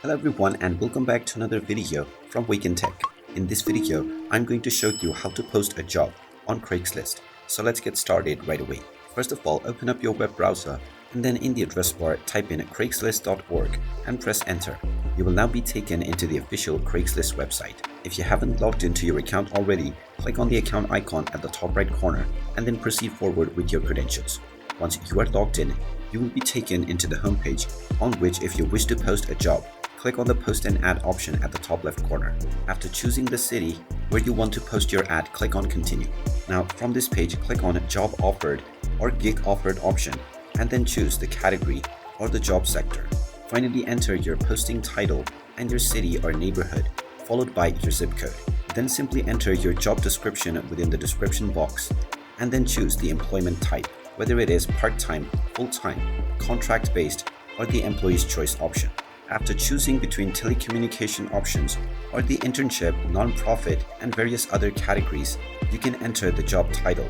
Hello everyone and welcome back to another video from Wake&Tech. In this video, I'm going to show you how to post a job on Craigslist. So let's get started right away. First of all, open up your web browser and then in the address bar type in craigslist.org and press enter. You will now be taken into the official Craigslist website. If you haven't logged into your account already, click on the account icon at the top right corner and then proceed forward with your credentials. Once you are logged in, you will be taken into the homepage on which if you wish to post a job, click on the post an ad option at the top left corner. After choosing the city where you want to post your ad, click on continue. Now from this page, click on job offered or gig offered option and then choose the category or the job sector. Finally enter your posting title and your city or neighborhood followed by your zip code. Then simply enter your job description within the description box and then choose the employment type, whether it is part-time, full-time, contract-based or the employee's choice option. After choosing between telecommunication options or the internship, non-profit, and various other categories, you can enter the job title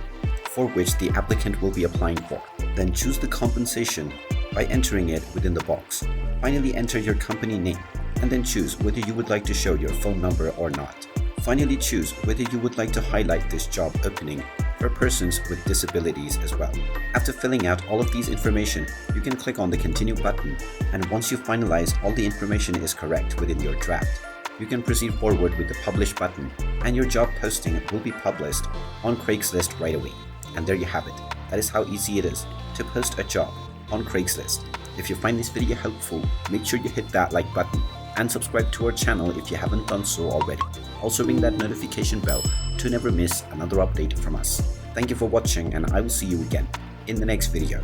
for which the applicant will be applying for. Then choose the compensation by entering it within the box. Finally, enter your company name and then choose whether you would like to show your phone number or not. Finally, choose whether you would like to highlight this job opening for persons with disabilities as well. After filling out all of these information, you can click on the continue button, and once you finalize all the information is correct within your draft, you can proceed forward with the publish button and your job posting will be published on Craigslist right away. And there you have it. That is how easy it is to post a job on Craigslist. If you find this video helpful, make sure you hit that like button and subscribe to our channel if you haven't done so already. Also ring that notification bell to never miss another update from us. Thank you for watching and I will see you again in the next video.